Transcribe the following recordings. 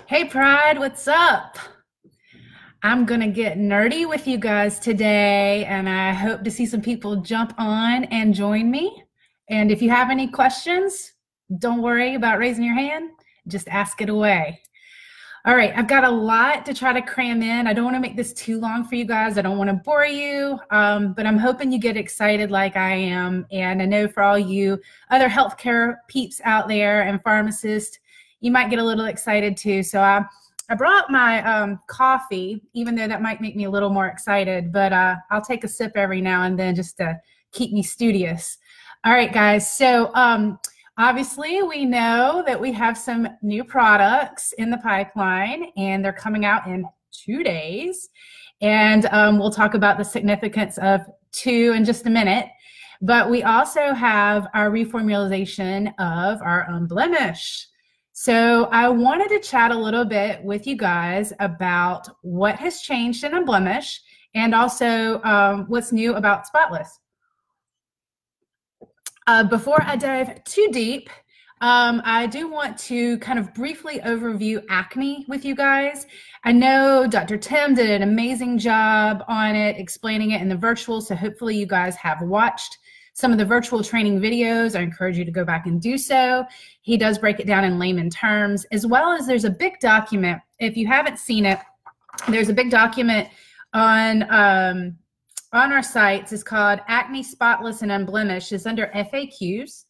Hey Pride, what's up? I'm gonna get nerdy with you guys today, and I hope to see some people jump on and join me. And if you have any questions, don't worry about raising your hand, just ask it away. All right, I've got a lot to try to cram in. I don't want to make this too long for you guys. I don't want to bore you, but I'm hoping you get excited like I am. And I know for all you other healthcare peeps out there and pharmacists, you might get a little excited too. So I brought my coffee, even though that might make me a little more excited, but I'll take a sip every now and then just to keep me studious. All right, guys. So obviously, we know that we have some new products in the pipeline, and they're coming out in 2 days. And we'll talk about the significance of 2 in just a minute. But we also have our reformulation of our Unblemish. So I wanted to chat a little bit with you guys about what has changed in Unblemish and also what's new about Spotless. Before I dive too deep, I do want to kind of briefly overview acne with you guys. I know Dr. Tim did an amazing job on it, explaining it in the virtual, so hopefully you guys have watched some of the virtual training videos. I encourage you to go back and do so. He does break it down in layman terms, as well as there's a big document. If you haven't seen it, there's a big document on our sites. It's called Acne, Spotless and Unblemished. It's under FAQs.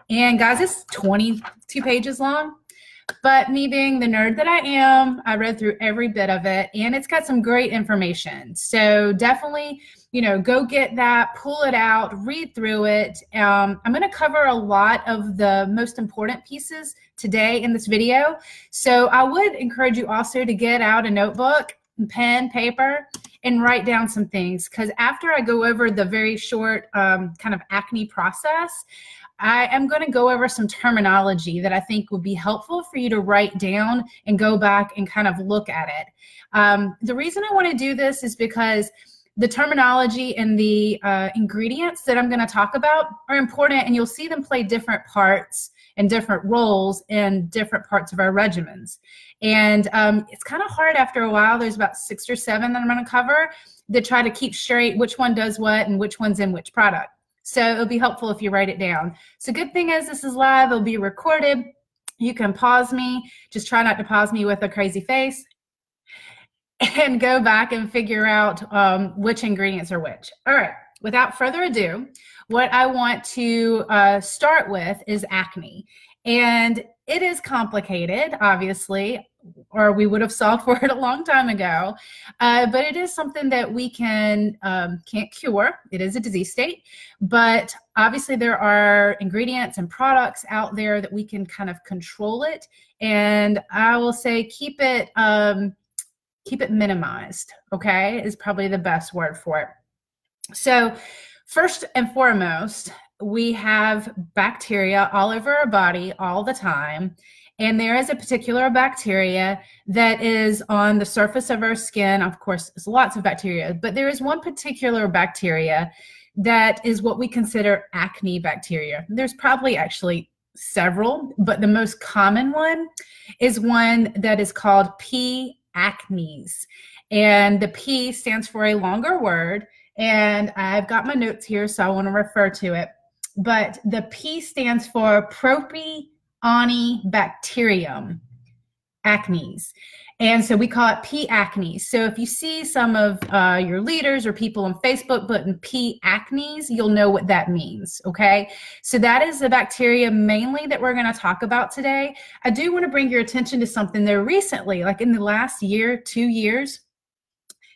And guys, it's 22 pages long. But me being the nerd that I am, I read through every bit of it, and it's got some great information. So definitely, you know, go get that, pull it out, read through it. I'm going to cover a lot of the most important pieces today in this video. So I would encourage you also to get out a notebook, pen, paper, and write down some things, because after I go over the very short kind of acne process, I am going to go over some terminology that I think would be helpful for you to write down and go back and kind of look at it. The reason I want to do this is because the terminology and the ingredients that I'm going to talk about are important, and you'll see them play different parts and different roles in different parts of our regimens. And it's kind of hard after a while. There's about 6 or 7 that I'm going to cover to try to keep straight which one does what and which one's in which product. So it'll be helpful if you write it down. So good thing is this is live. It'll be recorded. You can pause me. Just try not to pause me with a crazy face, and go back and figure out which ingredients are which. All right, without further ado, what I want to start with is acne. And it is complicated, obviously, or we would have solved for it a long time ago. But it is something that we can't cure. It is a disease state. But obviously there are ingredients and products out there that we can kind of control it. And I will say keep it minimized, okay, is probably the best word for it. So first and foremost, we have bacteria all over our body all the time. And there is a particular bacteria that is on the surface of our skin. Of course, there's lots of bacteria, but there is one particular bacteria that is what we consider acne bacteria. There's probably actually several, but the most common one is one that is called P. acnes. And the P stands for a longer word, and I've got my notes here, so I want to refer to it. But the P stands for Propionibacterium acnes. And so we call it P. acnes. So if you see some of your leaders or people on Facebook putting P. acnes, you'll know what that means, okay? So that is the bacteria mainly that we're going to talk about today. I do want to bring your attention to something there recently, like in the last year, 2 years,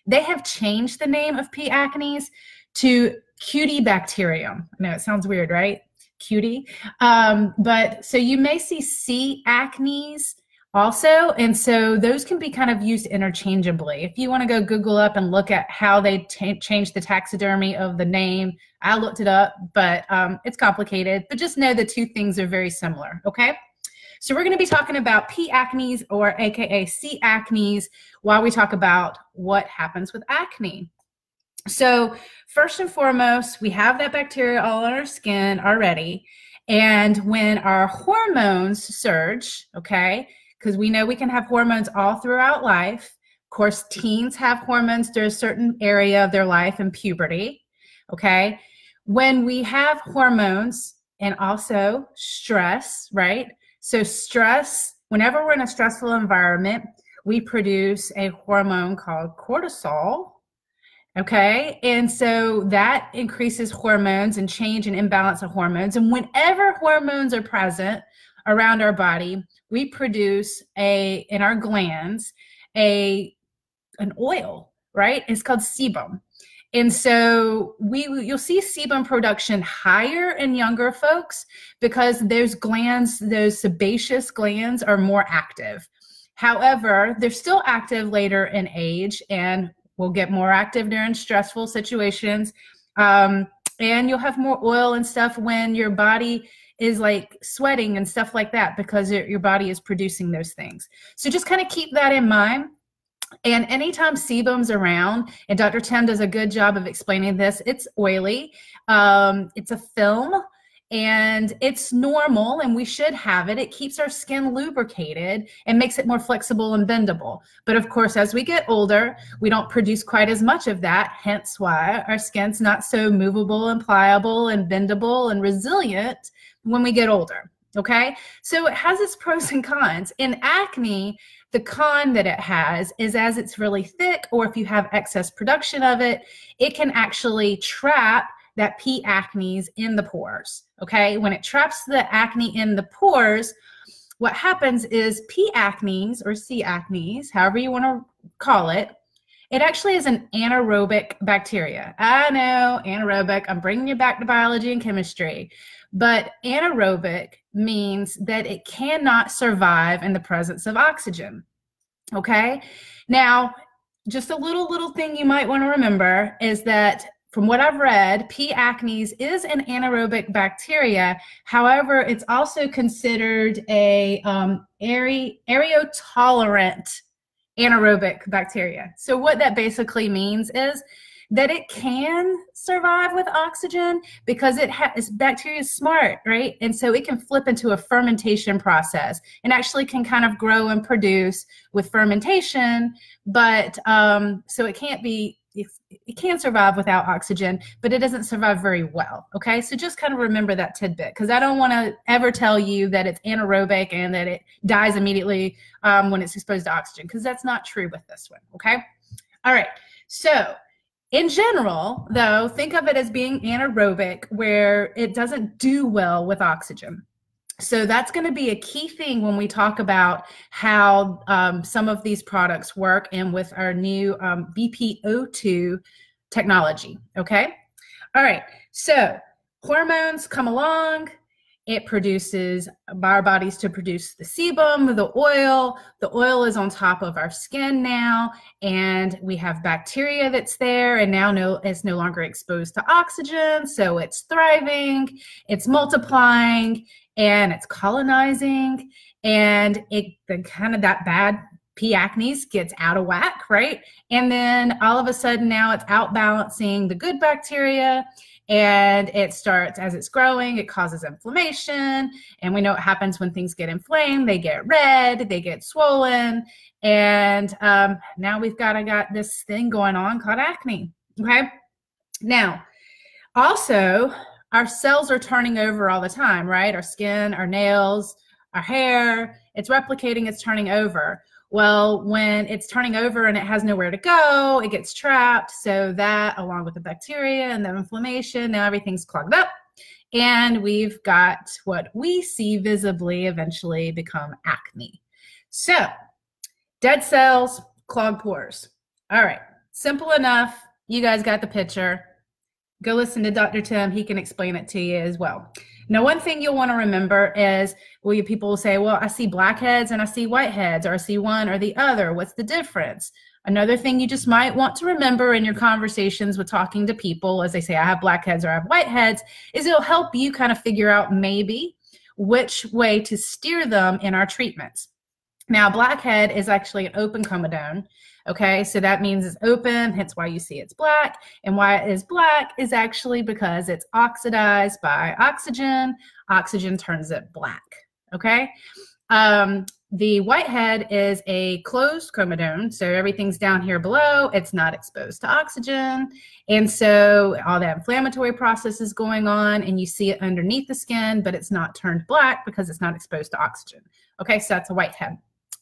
they have changed the name of P. acnes to Cutibacterium. I know it sounds weird, right? Cutie. But so you may see C. acnes also, and so those can be kind of used interchangeably. If you want to go Google up and look at how they changed the taxidermy of the name, I looked it up, but it's complicated. But just know the two things are very similar, okay? So we're going to be talking about P. acnes, or AKA C. acnes, while we talk about what happens with acne. So first and foremost, we have that bacteria all on our skin already. And when our hormones surge, okay, because we know we can have hormones all throughout life. Of course, teens have hormones during a certain area of their life in puberty, okay? When we have hormones and also stress, right? So stress, whenever we're in a stressful environment, we produce a hormone called cortisol, okay? And so that increases hormones and change and imbalance of hormones. And whenever hormones are present around our body, we produce in our glands, an oil, right? It's called sebum. And so you'll see sebum production higher in younger folks because those glands, those sebaceous glands, are more active. However, they're still active later in age and will get more active during stressful situations. And you'll have more oil and stuff when your body is like sweating and stuff like that because your body is producing those things. So just kind of keep that in mind. And anytime sebum's around, and Dr. Tim does a good job of explaining this, it's oily, it's a film, and it's normal, and we should have it. It keeps our skin lubricated and makes it more flexible and bendable. But of course, as we get older, we don't produce quite as much of that, hence why our skin's not so movable and pliable and bendable and resilient when we get older, okay? So it has its pros and cons. In acne, the con that it has is as it's really thick, or if you have excess production of it, it can actually trap that P. acnes in the pores, okay? When it traps the acne in the pores, what happens is P. acnes or C. acnes, however you want to call it, it actually is an anaerobic bacteria. I know, anaerobic, I'm bringing you back to biology and chemistry, but anaerobic means that it cannot survive in the presence of oxygen, okay? Now, just a little thing you might want to remember is that from what I've read, P. acnes is an anaerobic bacteria. However, it's also considered a aerotolerant anaerobic bacteria. So what that basically means is that it can survive with oxygen because bacteria is smart, right? And so it can flip into a fermentation process and actually can kind of grow and produce with fermentation, but so it can survive without oxygen, but it doesn't survive very well, okay? So just kind of remember that tidbit, because I don't want to ever tell you that it's anaerobic and that it dies immediately when it's exposed to oxygen, because that's not true with this one, okay? All right, so in general, though, think of it as being anaerobic where it doesn't do well with oxygen. So that's going to be a key thing when we talk about how some of these products work and with our new BPO2 technology, okay? All right, so hormones come along. It produces our bodies to produce the sebum, the oil. The oil is on top of our skin now, and we have bacteria that's there, and now it's no longer exposed to oxygen, so it's thriving, it's multiplying, and it's colonizing, and that bad P. acnes gets out of whack, right? And then all of a sudden now it's outbalancing the good bacteria, and it starts, as it's growing, it causes inflammation. And we know what happens when things get inflamed. They get red, they get swollen. And now we've got this thing going on called acne, okay? Now, also, our cells are turning over all the time, right? Our skin, our nails, our hair, it's replicating, it's turning over. Well, when it's turning over and it has nowhere to go, it gets trapped. So that, along with the bacteria and the inflammation, now everything's clogged up. And we've got what we see visibly eventually become acne. So, dead cells, clogged pores. All right, simple enough. You guys got the picture. Go listen to Dr. Tim. He can explain it to you as well. Now, one thing you'll want to remember is, people will say, well, I see blackheads and I see whiteheads, or I see one or the other. What's the difference? Another thing you just might want to remember in your conversations with talking to people as they say, I have blackheads or I have whiteheads, is it'll help you kind of figure out maybe which way to steer them in our treatments. Now, blackhead is actually an open comedone. Okay, so that means it's open, hence why you see it's black. And why it is black is actually because it's oxidized by oxygen. Oxygen turns it black, okay? The whitehead is a closed comedone, so everything's down here below. It's not exposed to oxygen, and so all that inflammatory process is going on, and you see it underneath the skin, but it's not turned black because it's not exposed to oxygen. Okay, so that's a whitehead.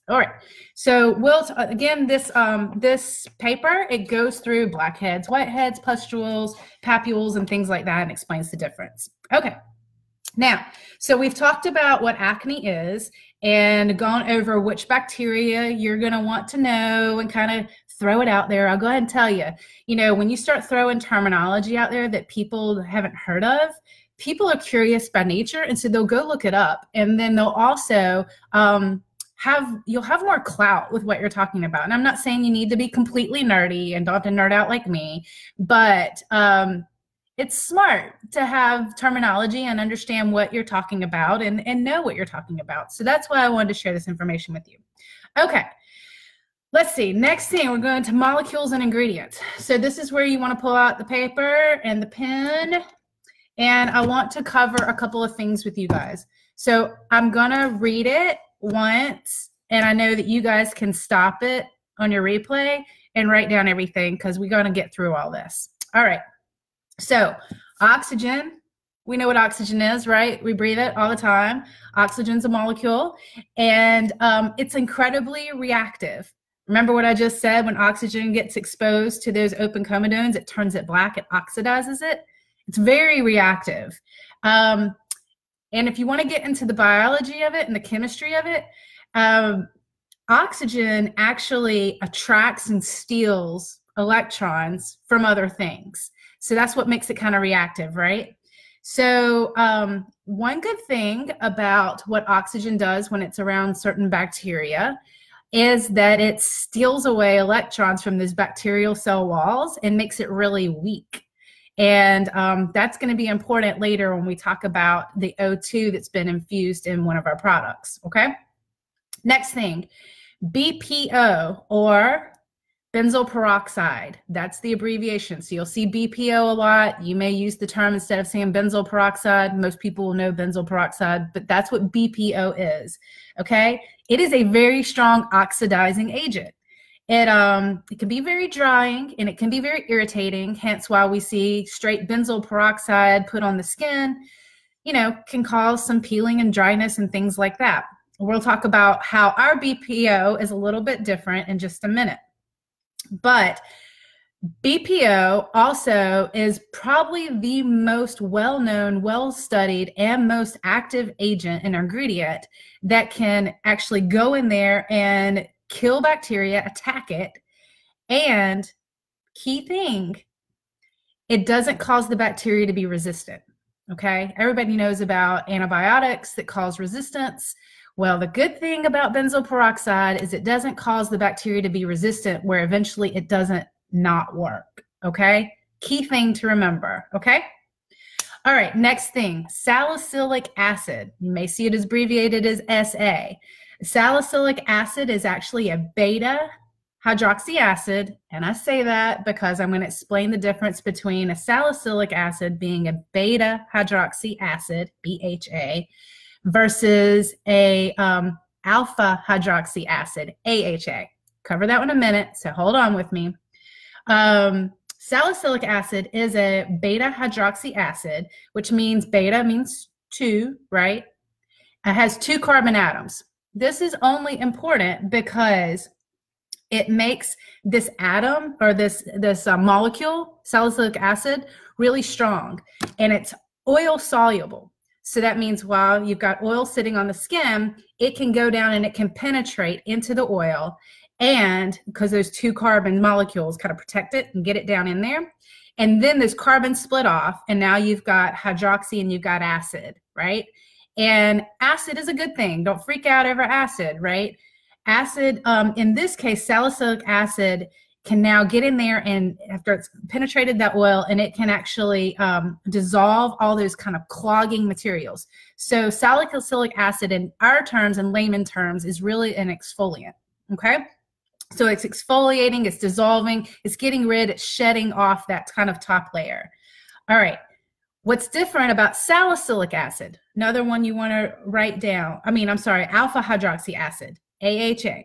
All right, so again, this paper, it goes through blackheads, whiteheads, pustules, papules, and things like that, and explains the difference. Okay, now, so we've talked about what acne is and gone over which bacteria you're going to want to know and kind of throw it out there. I'll go ahead and tell you, when you start throwing terminology out there that people haven't heard of, people are curious by nature, and so they'll go look it up, and then they'll also you'll have more clout with what you're talking about. And I'm not saying you need to be completely nerdy and don't have to nerd out like me, but it's smart to have terminology and understand what you're talking about and know what you're talking about. So that's why I wanted to share this information with you. Okay, let's see. Next thing, we're going to molecules and ingredients. So this is where you want to pull out the paper and the pen. And I want to cover a couple of things with you guys. So I'm going to read it once, and I know that you guys can stop it on your replay and write down everything because we're going to get through all this. All right. So oxygen, we know what oxygen is, right? We breathe it all the time. Oxygen's a molecule, and it's incredibly reactive. Remember what I just said? When oxygen gets exposed to those open comedones, it turns it black, it oxidizes it. It's very reactive. And if you want to get into the biology of it and the chemistry of it, oxygen actually attracts and steals electrons from other things. So that's what makes it kind of reactive, right? So one good thing about what oxygen does when it's around certain bacteria is that it steals away electrons from those bacterial cell walls and makes it really weak. And that's going to be important later when we talk about the O2 that's been infused in one of our products, okay? Next thing, BPO, or benzoyl peroxide. That's the abbreviation. So you'll see BPO a lot. You may use the term instead of saying benzoyl peroxide. Most people will know benzoyl peroxide, but that's what BPO is, okay? It is a very strong oxidizing agent. It can be very drying, and it can be very irritating, hence why we see straight benzoyl peroxide put on the skin, can cause some peeling and dryness and things like that. We'll talk about how our BPO is a little bit different in just a minute. But BPO also is probably the most well-known, well-studied, and most active agent and ingredient that can actually go in there and kill bacteria, attack it, and key thing, it doesn't cause the bacteria to be resistant, okay? Everybody knows about antibiotics that cause resistance. Well, the good thing about benzoyl peroxide is it doesn't cause the bacteria to be resistant where eventually it doesn't not work, okay? Key thing to remember, okay? All right, next thing, salicylic acid. You may see it as abbreviated as SA. Salicylic acid is actually a beta hydroxy acid, and I say that because I'm going to explain the difference between a salicylic acid being a beta hydroxy acid, BHA, versus a alpha hydroxy acid, AHA. Cover that one in a minute, so hold on with me. Salicylic acid is a beta hydroxy acid, which means beta means 2, right? It has 2 carbon atoms. This is only important because it makes this atom or this molecule, salicylic acid, really strong, and it's oil soluble. So that means while you've got oil sitting on the skin, it can go down and it can penetrate into the oil, and because those 2 carbon molecules kind of protect it and get it down in there, and then those carbons split off, and now you've got hydroxy and you've got acid, right? And acid is a good thing. Don't freak out over acid, right? Acid, in this case, salicylic acid can now get in there, and after it's penetrated that oil, and it can actually dissolve all those kind of clogging materials. So salicylic acid in our terms and layman terms is really an exfoliant, okay? So it's exfoliating, it's dissolving, it's getting rid, it's shedding off that kind of top layer. All right. What's different about salicylic acid, another one you want to write down, alpha hydroxy acid, AHA.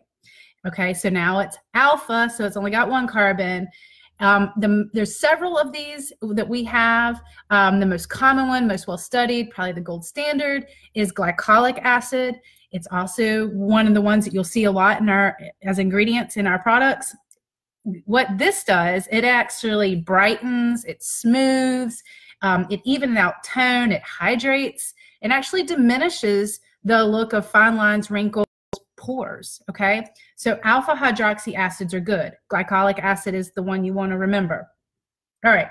Okay, so now it's alpha, so it's only got one carbon. There's several of these that we have. The most common one, most well-studied, probably the gold standard, is glycolic acid. It's also one of the ones that you'll see a lot as ingredients in our products. What this does, it actually brightens, it smooths, it evens out tone, it hydrates, and actually diminishes the look of fine lines, wrinkles, pores. Okay, so alpha hydroxy acids are good. Glycolic acid is the one you want to remember. All right,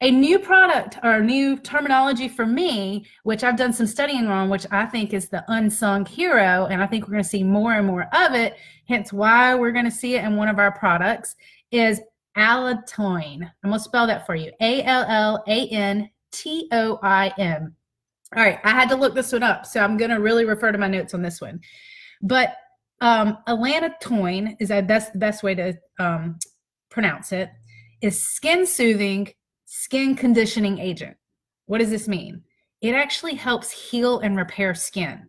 a new product or new terminology for me, which I've done some studying on, which I think is the unsung hero, and I think we're going to see more and more of it, hence why we're going to see it in one of our products, is allantoin. I'm going to spell that for you. ALLANTOIN. All right, I had to look this one up, so I'm going to really refer to my notes on this one. But allantoin, that's the best way to pronounce it, is skin soothing, skin conditioning agent. What does this mean? It actually helps heal and repair skin.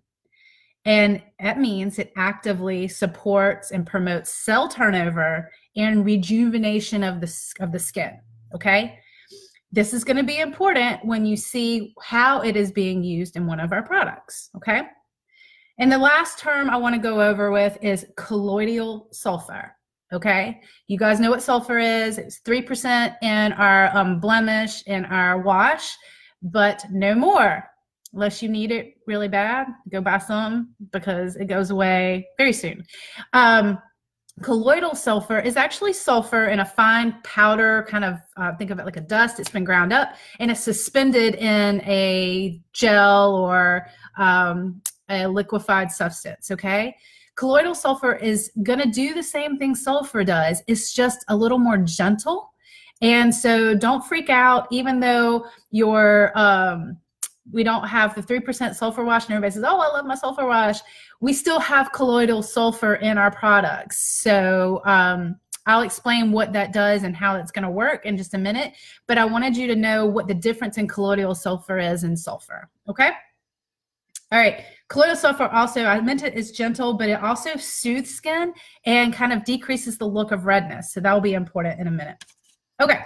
And that means it actively supports and promotes cell turnover and rejuvenation of the skin, okay? This is going to be important when you see how it is being used in one of our products, okay? And the last term I want to go over with is colloidal sulfur, okay? You guys know what sulfur is. It's 3% in our blemish, in our wash, but no more. Unless you need it really bad, go buy some because it goes away very soon. Colloidal sulfur is actually sulfur in a fine powder, kind of think of it like a dust. It's been ground up and it's suspended in a gel or a liquefied substance, okay? Colloidal sulfur is gonna do the same thing sulfur does. It's just a little more gentle. And so don't freak out, even though we don't have the 3% sulfur wash and everybody says, oh, I love my sulfur wash. We still have colloidal sulfur in our products. So I'll explain what that does and how it's going to work in just a minute. But I wanted you to know what the difference in colloidal sulfur is and sulfur. Okay? All right. Colloidal sulfur also, I meant it is gentle, but it also soothes skin and kind of decreases the look of redness. So that will be important in a minute. Okay.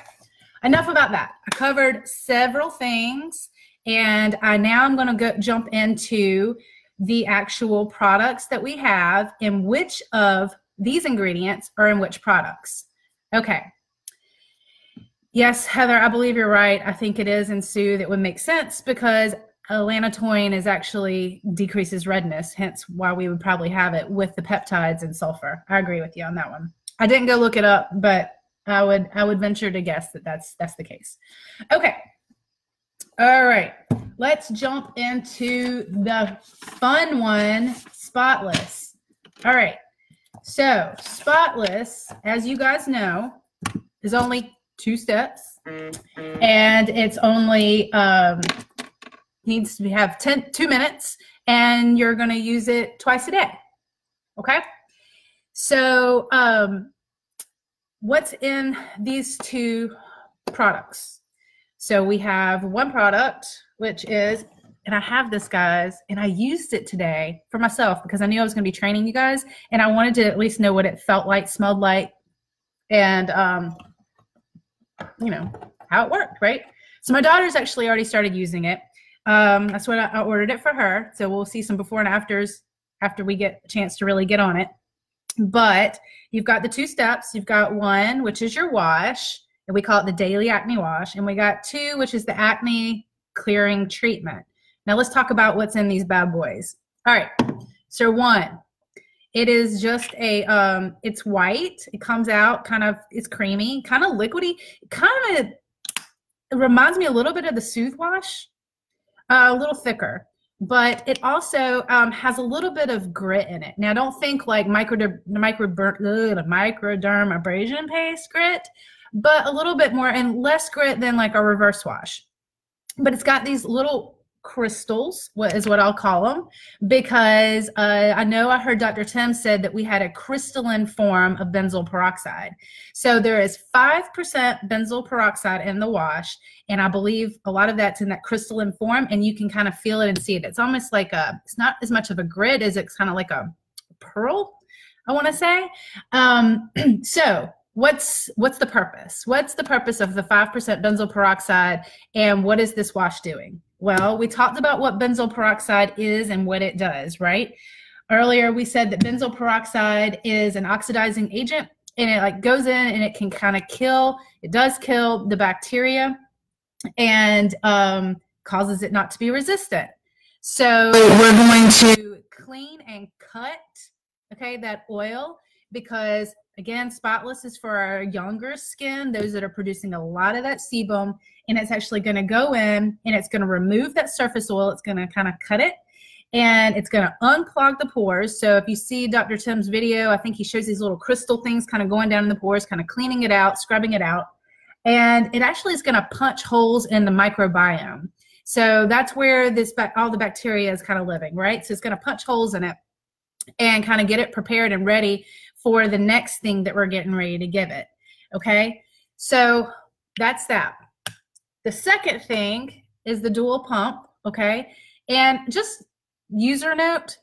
Enough about that. I covered several things. And now I'm going to jump into the actual products that we have and which of these ingredients are in which products. Okay. Yes, Heather, I believe you're right. I think it is in Soothe. It would make sense because allantoin is actually decreases redness, hence why we would probably have it with the peptides and sulfur. I agree with you on that one. I didn't go look it up, but I would venture to guess that that's the case. Okay. All right, let's jump into the fun one, Spotless. All right, so Spotless, as you guys know, is only 2 steps, and it's only needs to have 2 minutes, and you're going to use it twice a day. Okay, so what's in these 2 products? So we have one product, which is, and I have this, guys, and I used it today for myself because I knew I was going to be training you guys, and I wanted to at least know what it felt like, smelled like, and, you know, how it worked, right? So my daughter's actually already started using it. That's what I ordered it for her. So we'll see some before and afters after we get a chance to really get on it. But you've got the 2 steps. You've got 1, which is your wash. And we call it the daily acne wash. And we got 2, which is the acne clearing treatment. Now let's talk about what's in these bad boys. All right, so 1, it is just a, it's white. It comes out kind of, it's creamy, kind of liquidy. It reminds me a little bit of the Soothe wash, a little thicker. But it also has a little bit of grit in it. Now don't think like microderm abrasion paste grit, but a little bit more and less grit than like a reverse wash. But it's got these little crystals, what is what I'll call them, because I know I heard Dr. Tim said that we had a crystalline form of benzoyl peroxide. So there is 5% benzoyl peroxide in the wash, and I believe a lot of that's in that crystalline form, and you can kind of feel it and see it. It's almost like it's not as much of a grid as it's kind of like a pearl, I want to say. So what's the purpose? What's the purpose of the 5% benzoyl peroxide, and what is this wash doing? Well, we talked about what benzoyl peroxide is and what it does, right? Earlier, we said that benzoyl peroxide is an oxidizing agent, and it like goes in and it can kind of kill, it does kill the bacteria and causes it not to be resistant. So we're going to clean and cut, okay, that oil, because again, Spotless is for our younger skin, those that are producing a lot of that sebum, and it's actually going to go in and it's going to remove that surface oil. It's going to kind of cut it, and it's going to unclog the pores. So if you see Dr. Tim's video, I think he shows these little crystal things kind of going down in the pores, kind of cleaning it out, scrubbing it out, and it actually is going to punch holes in the microbiome. So that's where all the bacteria is kind of living, right? So it's going to punch holes in it and kind of get it prepared and ready for the next thing that we're getting ready to give it, okay? So that's that. The second thing is the dual pump, okay? And just user note,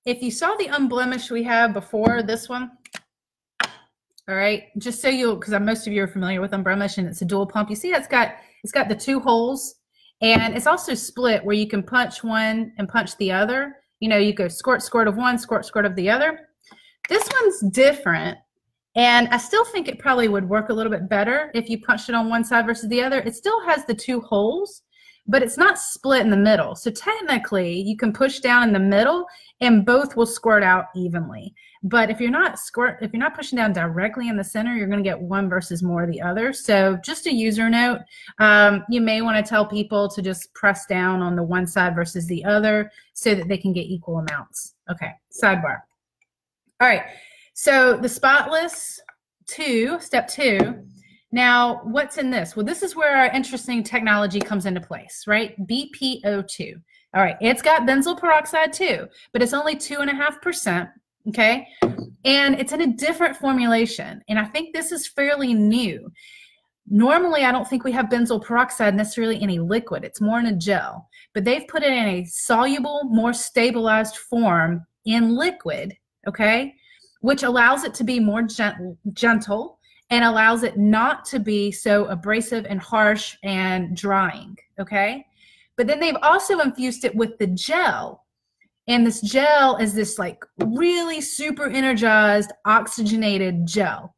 if you saw the Unblemished we have before this one, all right, just so because most of you are familiar with Unblemished, and it's a dual pump. You see it's got the 2 holes, and it's also split where you can punch one and punch the other. You know, you go squirt, squirt of one, squirt, squirt of the other. This one's different, and I still think it probably would work a little bit better if you punched it on one side versus the other. It still has the 2 holes, but it's not split in the middle. So technically, you can push down in the middle, and both will squirt out evenly. But if you're not pushing down directly in the center, you're going to get one versus more of the other. So just a user note, you may want to tell people to just press down on the one side versus the other so that they can get equal amounts. Okay, sidebar. All right, so the Spotless 2, step 2. Now, what's in this? Well, this is where our interesting technology comes into place, right? BPO2. All right, it's got benzoyl peroxide too, but it's only 2.5%, okay? And it's in a different formulation, and I think this is fairly new. Normally, I don't think we have benzoyl peroxide necessarily in a liquid. It's more in a gel, but they've put it in a soluble, more stabilized form in liquid, okay, which allows it to be more gentle and allows it not to be so abrasive and harsh and drying, okay? But then they've also infused it with the gel, and this gel is this like really super energized oxygenated gel,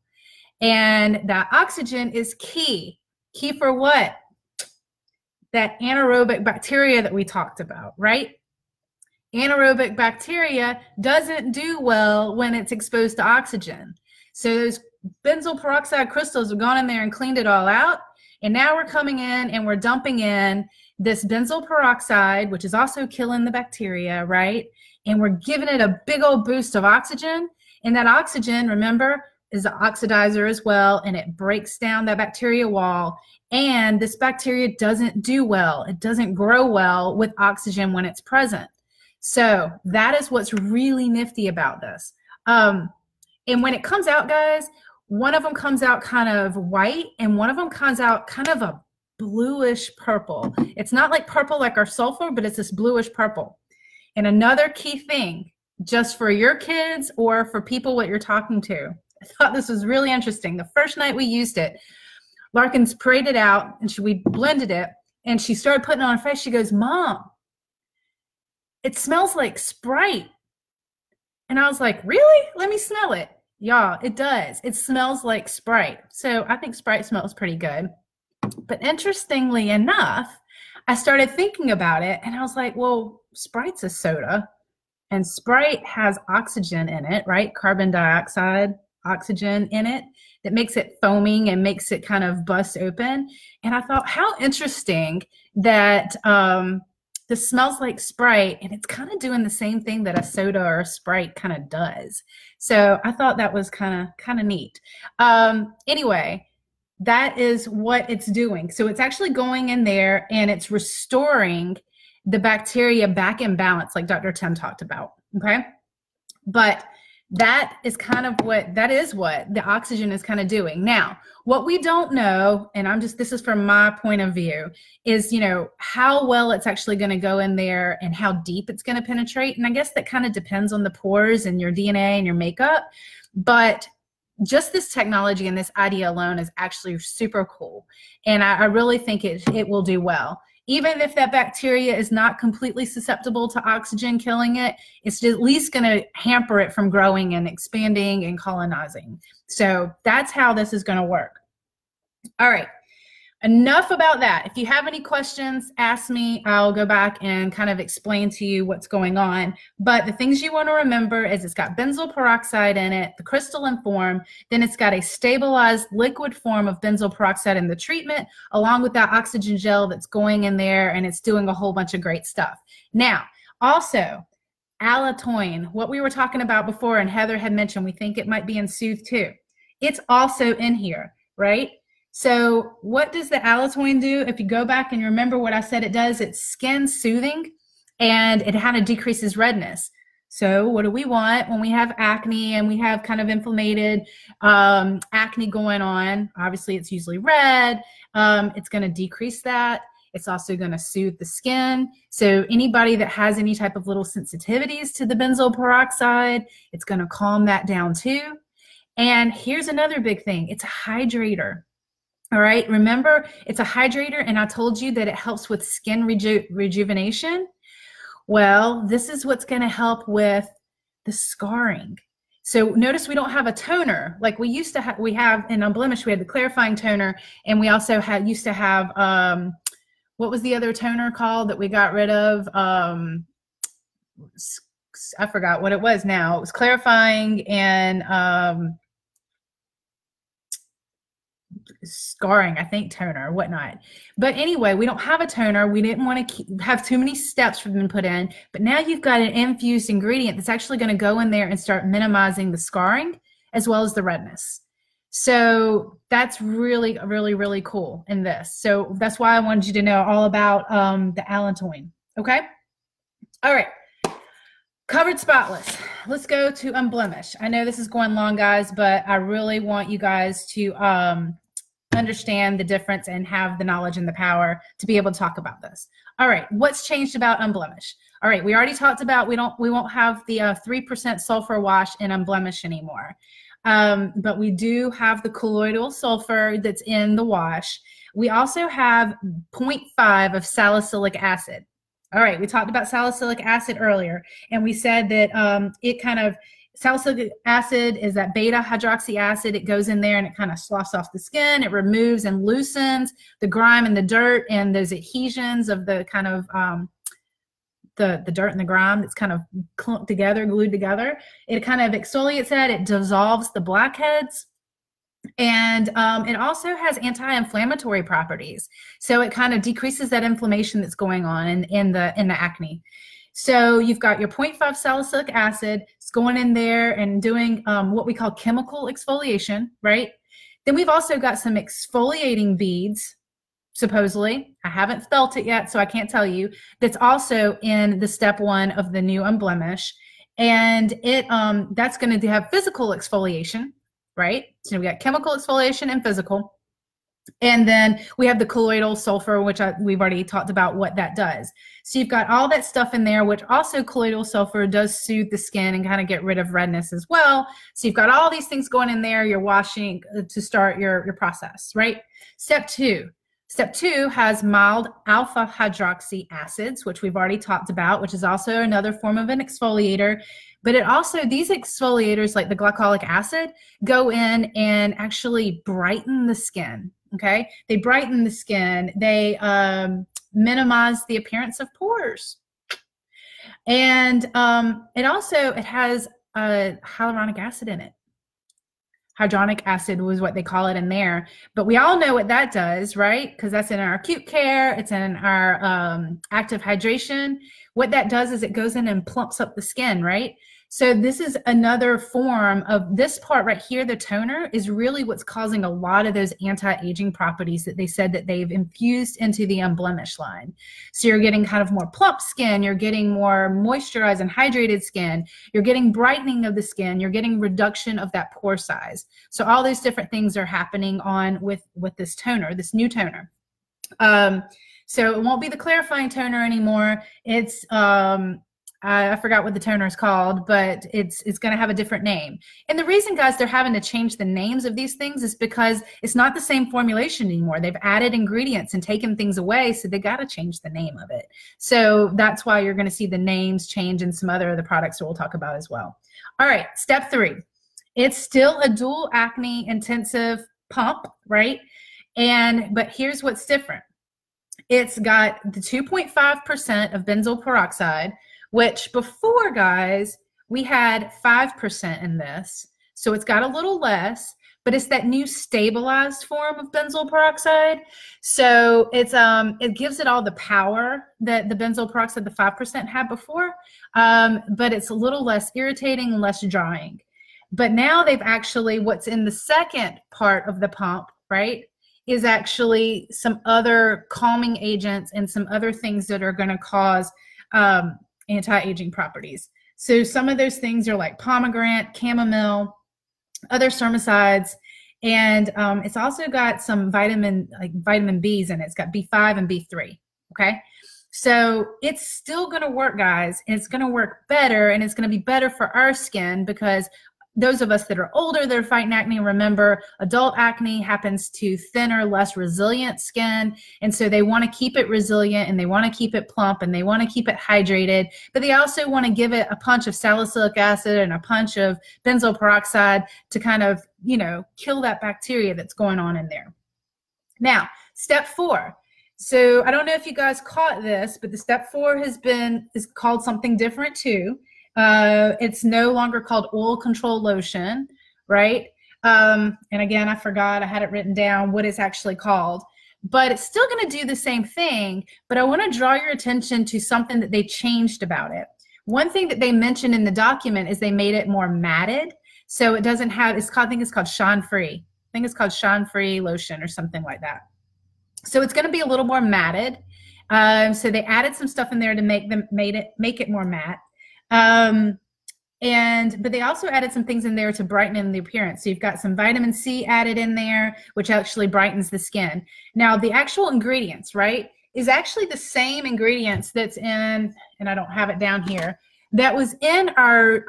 and that oxygen is key. Key for what? That anaerobic bacteria that we talked about, right? Anaerobic bacteria doesn't do well when it's exposed to oxygen. So those benzoyl peroxide crystals have gone in there and cleaned it all out. And now we're coming in and we're dumping in this benzoyl peroxide, which is also killing the bacteria, right? And we're giving it a big old boost of oxygen. And that oxygen, remember, is an oxidizer as well, and it breaks down that bacteria wall. And this bacteria doesn't do well. It doesn't grow well with oxygen when it's present. So that is what's really nifty about this. And when it comes out, guys, one of them comes out kind of white, and one of them comes out kind of a bluish purple. It's not like purple like our sulfur, but it's this bluish purple. And another key thing, just for your kids or for people what you're talking to, I thought this was really interesting. The first night we used it, Larkins sprayed it out, and we blended it, and she started putting it on her face. She goes, "Mom, it smells like Sprite." And I was like, "Really? Let me smell it." Y'all, it does. It smells like Sprite. So I think Sprite smells pretty good. But interestingly enough, I started thinking about it, and I was like, well, Sprite's a soda, and Sprite has oxygen in it, right? Carbon dioxide, oxygen in it that makes it foaming and makes it kind of bust open. And I thought, how interesting that this smells like Sprite, and it's kind of doing the same thing that a soda or a Sprite kind of does. So I thought that was kind of neat. Anyway, That is what it's doing. So it's actually going in there and it's restoring the bacteria back in balance, like Dr. Tim talked about. Okay. But that is kind of what the oxygen is kind of doing. Now, what we don't know, and this is from my point of view, is, how well it's actually going to go in there and how deep it's going to penetrate. And I guess that kind of depends on the pores and your DNA and your makeup. But just this technology and this idea alone is actually super cool. And I really think it will do well. Even if that bacteria is not completely susceptible to oxygen killing it, it's at least going to hamper it from growing and expanding and colonizing. So that's how this is going to work. All right. Enough about that. If you have any questions, ask me. I'll go back and kind of explain to you what's going on. But the things you want to remember is it's got benzoyl peroxide in it, the crystalline form. Then it's got a stabilized liquid form of benzoyl peroxide in the treatment, along with that oxygen gel that's going in there, and it's doing a whole bunch of great stuff. Now, also, allantoin, what we were talking about before, and Heather had mentioned, we think it might be in Soothe too. It's also in here, right? So what does the allantoin do? If you go back and you remember what I said it does, it's skin soothing and it kind of decreases redness. So what do we want when we have acne and we have kind of inflamed acne going on? Obviously, it's usually red. It's going to decrease that. It's also going to soothe the skin. So anybody that has any type of little sensitivities to the benzoyl peroxide, it's going to calm that down too. And here's another big thing. It's a hydrator. All right, remember, it's a hydrator, and I told you that it helps with skin rejuvenation. Well, this is what's going to help with the scarring. So notice we don't have a toner like we used to have. We have in Unblemished, we had the clarifying toner, and we also used to have, what was the other toner called that we got rid of? I forgot what it was now. It was clarifying and scarring, I think, toner or whatnot. But anyway, we don't have a toner. We didn't want to have too many steps for them to put in. But now you've got an infused ingredient that's actually going to go in there and start minimizing the scarring as well as the redness. So that's really, really, really cool in this. So that's why I wanted you to know all about the allantoin. Okay? All right. Covered Spotless. Let's go to Unblemished. I know this is going long, guys, but I really want you guys to understand the difference and have the knowledge and the power to be able to talk about this. All right, what's changed about Unblemished? All right, we already talked about we won't have the 3% sulfur wash in Unblemished anymore, but we do have the colloidal sulfur that's in the wash. We also have 0.5 of salicylic acid. All right, we talked about salicylic acid earlier, and we said that salicylic acid is that beta hydroxy acid. It goes in there and it kind of sloughs off the skin. It removes and loosens the grime and the dirt and those adhesions of the kind of the dirt and the grime that's kind of clumped together, glued together. It kind of exfoliates that. It dissolves the blackheads. And it also has anti-inflammatory properties. So it kind of decreases that inflammation that's going on in the acne. So you've got your 0.5 salicylic acid. It's going in there and doing what we call chemical exfoliation, right? Then we've also got some exfoliating beads, supposedly. I haven't felt it yet, so I can't tell you. That's also in the step 1 of the new Unblemished. And that's going to have physical exfoliation, right? So we got chemical exfoliation and physical. And then we have the colloidal sulfur, which we've already talked about what that does. So you've got all that stuff in there, which also colloidal sulfur does soothe the skin and kind of get rid of redness as well. So you've got all these things going in there. You're washing to start your process, right? Step 2. Step 2 has mild alpha hydroxy acids, which we've already talked about, which is also another form of an exfoliator. But it also, these exfoliators like the glycolic acid go in and actually brighten the skin. Okay, they brighten the skin. They minimize the appearance of pores, and it has hyaluronic acid in it. Hydronic acid was what they call it in there, but we all know what that does, right? Because that's in our acute care. It's in our active hydration. What that does is it goes in and plumps up the skin, right? So this is another form of this part right here. The toner is really what's causing a lot of those anti-aging properties that they said that they've infused into the Unblemished line. So you're getting kind of more plump skin, you're getting more moisturized and hydrated skin, you're getting brightening of the skin, you're getting reduction of that pore size. So all those different things are happening on with this toner, this new toner. So it won't be the clarifying toner anymore. It's I forgot what the toner is called, but it's going to have a different name. And the reason, guys, they're having to change the names of these things is because it's not the same formulation anymore. They've added ingredients and taken things away, so they got to change the name of it. So that's why you're going to see the names change in some other of the products that we'll talk about as well. All right, step 3. It's still a dual acne intensive pump, right? But here's what's different. It's got the 2.5% of benzoyl peroxide, which before, guys, we had 5% in this. So it's got a little less, but it's that new stabilized form of benzoyl peroxide. So it's it gives it all the power that the benzoyl peroxide, the 5%, had before, but it's a little less irritating and less drying. But now they've actually, what's in the second part of the pump, right, is actually some other calming agents and some other things that are going to cause anti-aging properties. So some of those things are like pomegranate, chamomile, other spermicides, and it's also got some vitamin B's in it. It's got B5 and B3. Okay, so it's still going to work, guys, and it's going to work better, and it's going to be better for our skin because those of us that are older that are fighting acne, remember, adult acne happens to thinner, less resilient skin. And so they want to keep it resilient and they want to keep it plump and they want to keep it hydrated. But they also want to give it a punch of salicylic acid and a punch of benzoyl peroxide to kind of, you know, kill that bacteria that's going on in there. Now, step 4. So I don't know if you guys caught this, but the step 4 is called something different too. It's no longer called oil control lotion, right? And again, I forgot, I had it written down what it's actually called, but it's still going to do the same thing. But I want to draw your attention to something that they changed about it. One thing that they mentioned in the document is they made it more matted. So it doesn't have, I think it's called shine free. I think it's called shine free lotion or something like that. So it's going to be a little more matted. So they added some stuff in there to make it more matte. But they also added some things in there to brighten in the appearance. So you've got some vitamin C added in there, which actually brightens the skin. Now the actual ingredients, right, is actually the same ingredients that's in, and I don't have it down here, that was in our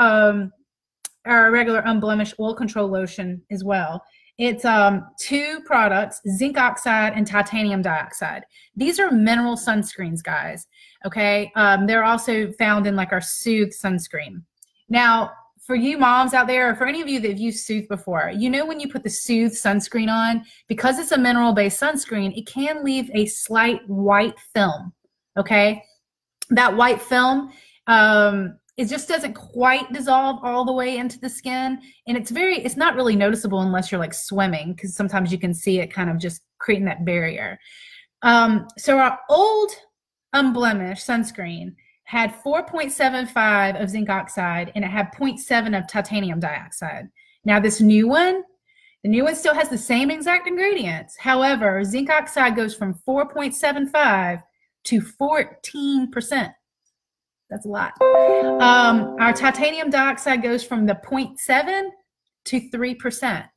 regular Unblemished oil control lotion as well. It's 2 products, zinc oxide and titanium dioxide. These are mineral sunscreens, guys. Okay, they're also found in like our Soothe sunscreen. Now, for you moms out there, or for any of you that have used Soothe before, you know when you put the Soothe sunscreen on, because it's a mineral-based sunscreen, it can leave a slight white film. Okay, that white film, it just doesn't quite dissolve all the way into the skin, and it's not really noticeable unless you're like swimming, because sometimes you can see it kind of just creating that barrier. So our old Unblemished sunscreen had 4.75 of zinc oxide and it had 0.7 of titanium dioxide. Now this new one, the new one still has the same exact ingredients. However, zinc oxide goes from 4.75 to 14%. That's a lot. Our titanium dioxide goes from the 0.7 to 3%.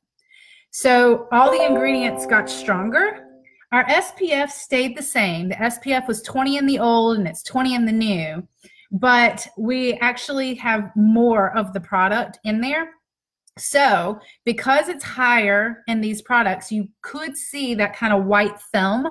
So all the ingredients got stronger. Our SPF stayed the same. The SPF was 20 in the old and it's 20 in the new, but we actually have more of the product in there. So because it's higher in these products, you could see that kind of white film.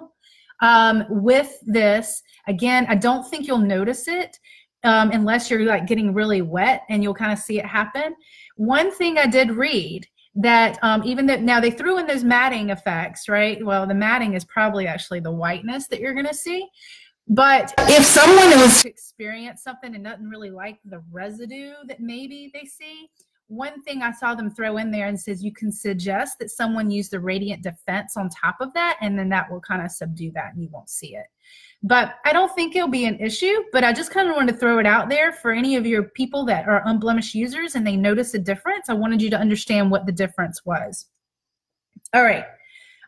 With this, again, I don't think you'll notice it unless you're like getting really wet, and you'll kind of see it happen. One thing I did read, that even though now they threw in those matting effects, right? Well, the matting is probably actually the whiteness that you're going to see. But if someone was to experience something and doesn't really like the residue that maybe they see, one thing I saw them throw in there and says you can suggest that someone use the radiant defense on top of that, and then that will kind of subdue that and you won't see it. But I don't think it'll be an issue, but I just kind of wanted to throw it out there for any of your people that are unblemished users and they notice a difference. I wanted you to understand what the difference was. All right,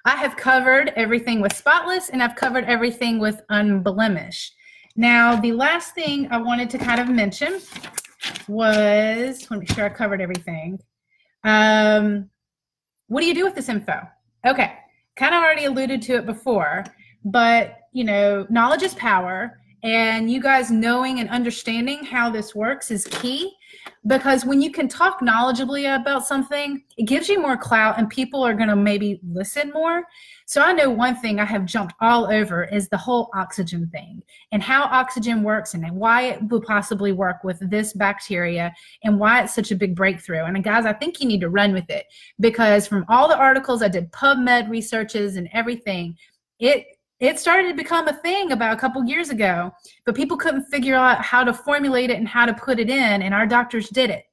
I have covered everything with Spotless and I've covered everything with Unblemish. Now, the last thing I wanted to kind of mention was, let me make sure I covered everything. What do you do with this info? Okay, kind of already alluded to it before, but you know, knowledge is power, and you guys knowing and understanding how this works is key, because when you can talk knowledgeably about something, it gives you more clout and people are going to maybe listen more. So I know one thing I have jumped all over is the whole oxygen thing and how oxygen works and why it will possibly work with this bacteria and why it's such a big breakthrough. And guys, I think you need to run with it, because from all the articles I did, PubMed researches and everything, it started to become a thing about a couple years ago, but people couldn't figure out how to formulate it and how to put it in, and our doctors did it.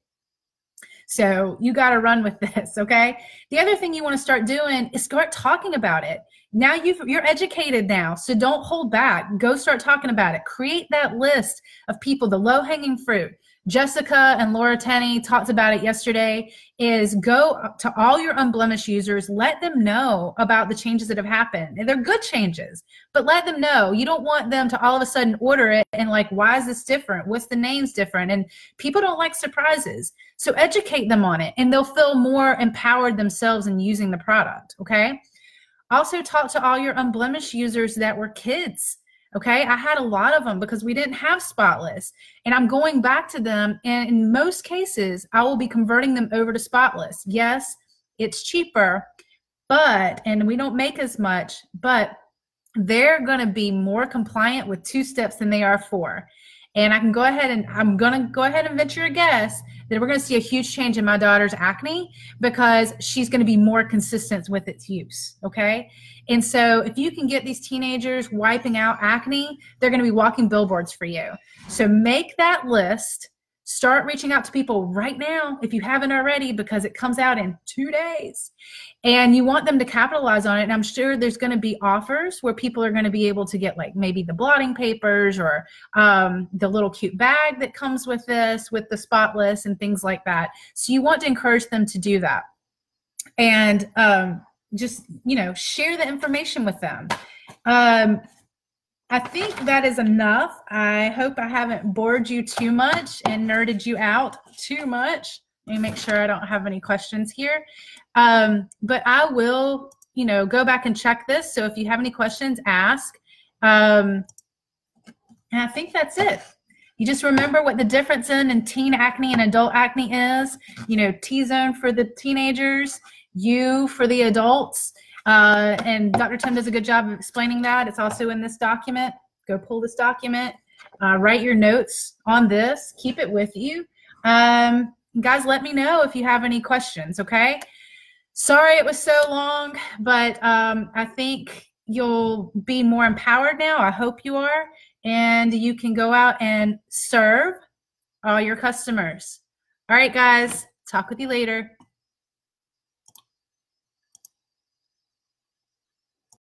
So you got to run with this, okay? The other thing you want to start doing is start talking about it. Now you're educated now, so don't hold back. Go start talking about it. Create that list of people, the low-hanging fruit. Jessica and Laura Tenney talked about it yesterday, is go to all your unblemished users, let them know about the changes that have happened. And they're good changes, but let them know. You don't want them to all of a sudden order it and like, why is this different? What's the names different? And people don't like surprises. So educate them on it and they'll feel more empowered themselves in using the product, okay? Also talk to all your unblemished users that were kids. Okay, I had a lot of them because we didn't have Spotless, and I'm going back to them, and in most cases, I will be converting them over to Spotless. Yes, it's cheaper, and we don't make as much, but they're going to be more compliant with 2 steps than they are 4. And I'm going to go ahead and venture a guess that we're going to see a huge change in my daughter's acne because she's going to be more consistent with its use, okay? And so if you can get these teenagers wiping out acne, they're going to be walking billboards for you. So make that list. Start reaching out to people right now if you haven't already, because it comes out in 2 days. And you want them to capitalize on it. And I'm sure there's going to be offers where people are going to be able to get like maybe the blotting papers or the little cute bag that comes with this, with the Spotless and things like that. So you want to encourage them to do that. And just, you know, share the information with them. I think that is enough. I hope I haven't bored you too much and nerded you out too much. Let me make sure I don't have any questions here. But I will, you know, go back and check this. So if you have any questions, ask. And I think that's it. You just remember what the difference in teen acne and adult acne is. You know, T-zone for the teenagers, U for the adults. And Dr. Tim does a good job of explaining that. It's also in this document. Go pull this document, write your notes on this, keep it with you. Guys, let me know if you have any questions, okay? Sorry it was so long, but I think you'll be more empowered now. I hope you are. And you can go out and serve all your customers. All right, guys, talk with you later.